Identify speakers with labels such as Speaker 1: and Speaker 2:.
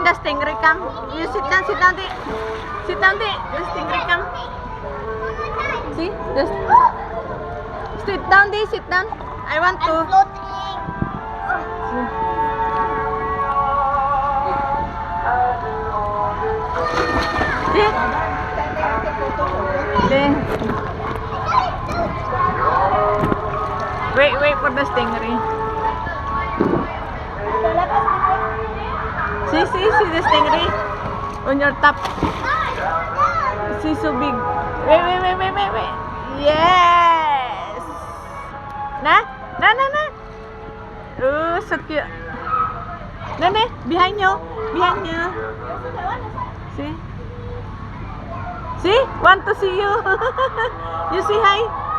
Speaker 1: the stingray come. You sit down, sit down, sit down, the stingray come. See, sit down, sit down. I want to.
Speaker 2: I'm floating.
Speaker 1: Wait for the stingray. See the stingray on your top. See, so big. Wait. Yes. Na. Oh, so cute. Nene, behind you. See, want to see you. You say hi.